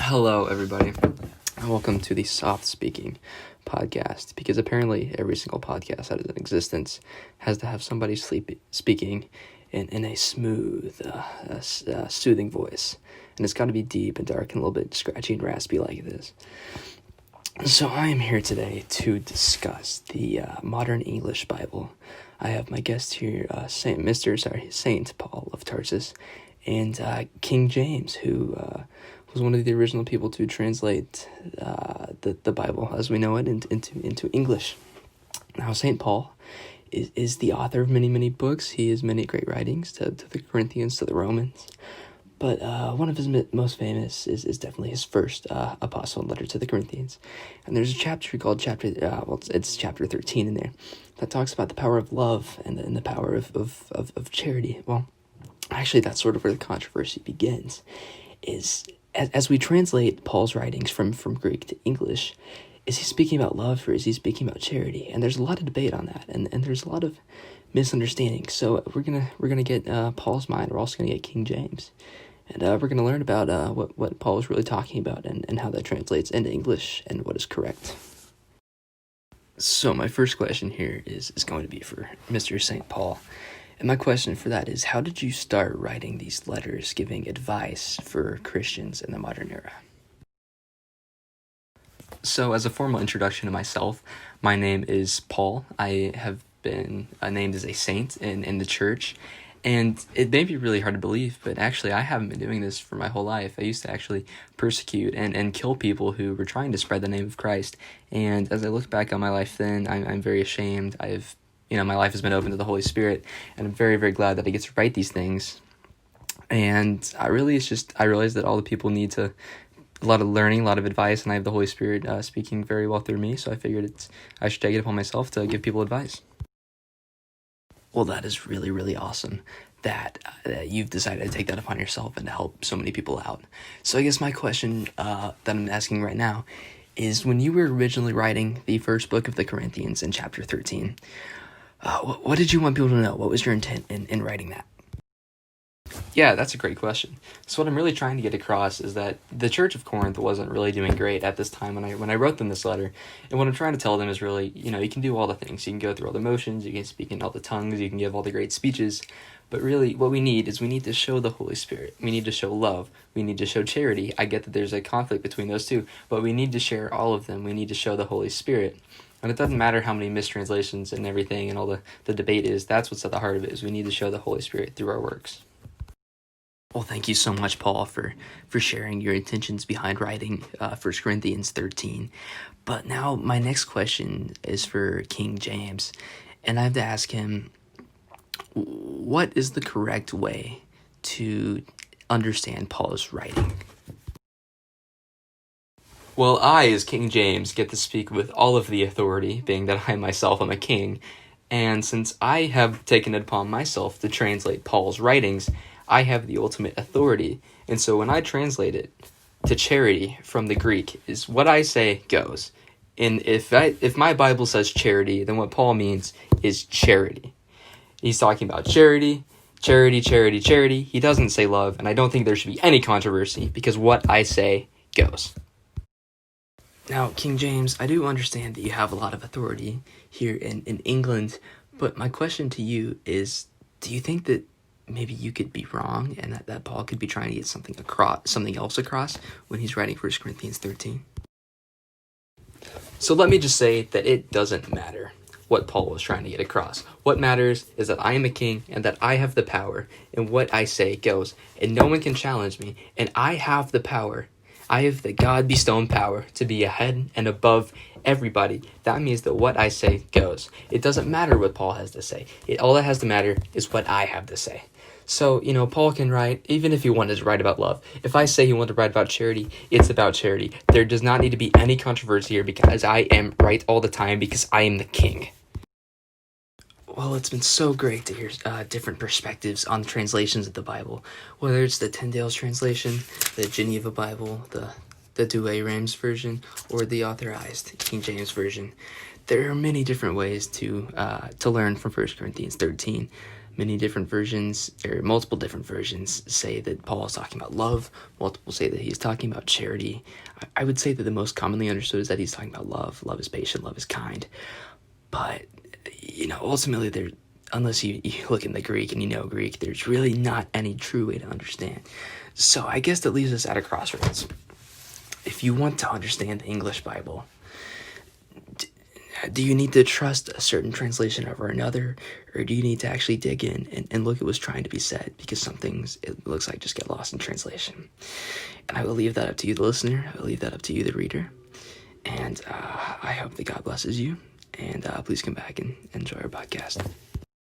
Hello, everybody, and welcome to the Soft Speaking podcast, because apparently every single podcast that is in existence has to have somebody speaking in a smooth, soothing voice, and it's got to be deep and dark and a little bit scratchy and raspy like this. So I am here today to discuss the modern English Bible. I have my guest here, Saint Paul of Tarsus, and King James, who was one of the original people to translate the Bible as we know it into English. Now, St. Paul is the author of many books. He has many great writings to the Corinthians, to the Romans. But one of his most famous is definitely his first apostle letter to the Corinthians. And there's a chapter called it's chapter 13 in there, that talks about the power of love and the power of charity. Well, actually, that's sort of where the controversy begins, is as we translate Paul's writings from Greek to English, is he speaking about love or is he speaking about charity? And there's a lot of debate on that, and there's a lot of misunderstanding. So we're gonna get Paul's mind. We're also gonna get King James, and we're gonna learn about what Paul was really talking about and how that translates into English and what is correct. So my first question here is going to be for Mr. St. Paul. And my question for that is, how did you start writing these letters giving advice for Christians in the modern era? So as a formal introduction to myself, my name is Paul. I have been named as a saint in the church. And it may be really hard to believe, but actually I haven't been doing this for my whole life. I used to actually persecute and kill people who were trying to spread the name of Christ. And as I look back on my life then, I'm very ashamed. My life has been open to the Holy Spirit, and I'm very, very glad that I get to write these things. And I realize that all the people need a lot of learning, a lot of advice, and I have the Holy Spirit speaking very well through me, so I figured I should take it upon myself to give people advice. Well, that is really, really awesome that you've decided to take that upon yourself and to help so many people out. So I guess my question that I'm asking right now is, when you were originally writing the first book of the Corinthians in chapter 13, what did you want people to know? What was your intent in writing that? Yeah, that's a great question. So what I'm really trying to get across is that the Church of Corinth wasn't really doing great at this time when I wrote them this letter. And what I'm trying to tell them is really, you can do all the things. You can go through all the motions, you can speak in all the tongues, you can give all the great speeches. But really, what we need to show the Holy Spirit. We need to show love. We need to show charity. I get that there's a conflict between those two, but we need to share all of them. We need to show the Holy Spirit. And it doesn't matter how many mistranslations and everything and all the debate is. That's what's at the heart of it, is we need to show the Holy Spirit through our works. Well, thank you so much, Paul, for sharing your intentions behind writing 1 Corinthians 13. But now my next question is for King James, and I have to ask him, what is the correct way to understand Paul's writing? Well, I, as King James, get to speak with all of the authority, being that I myself am a king, and since I have taken it upon myself to translate Paul's writings, I have the ultimate authority. And so when I translate it to charity from the Greek, is what I say goes. And if my Bible says charity, then what Paul means is charity. He's talking about charity. He doesn't say love, and I don't think there should be any controversy, because what I say goes. Now, King James, I do understand that you have a lot of authority here in England, but my question to you is, do you think that maybe you could be wrong and that Paul could be trying to get something else across when he's writing 1 Corinthians 13? So let me just say that it doesn't matter what Paul was trying to get across. What matters is that I am a king and that I have the power, and what I say goes, and no one can challenge me, and I have the power. I have the God-bestowed power to be ahead and above everybody. That means that what I say goes. It doesn't matter what Paul has to say. All that has to matter is what I have to say. So, Paul can write, even if he wanted to write about love. If I say he wanted to write about charity, it's about charity. There does not need to be any controversy here, because I am right all the time, because I am the king. Well, it's been so great to hear different perspectives on the translations of the Bible, whether it's the Tyndale's translation, the Geneva Bible, the Douay-Rheims version, or the authorized King James version. There are many different ways to learn from 1 Corinthians 13, Many different versions, or multiple different versions, say that Paul is talking about love. Multiple say that he's talking about charity. I would say that the most commonly understood is that he's talking about love. Love is patient, love is kind. But, ultimately, unless you look in the Greek and you know Greek, there's really not any true way to understand. So I guess that leaves us at a crossroads. If you want to understand the English Bible, do you need to trust a certain translation over another, or do you need to actually dig in and look at what's trying to be said? Because some things, it looks like, just get lost in translation. And I will leave that up to you, the listener. I will leave that up to you, the reader. And I hope that God blesses you. And please come back and enjoy our podcast.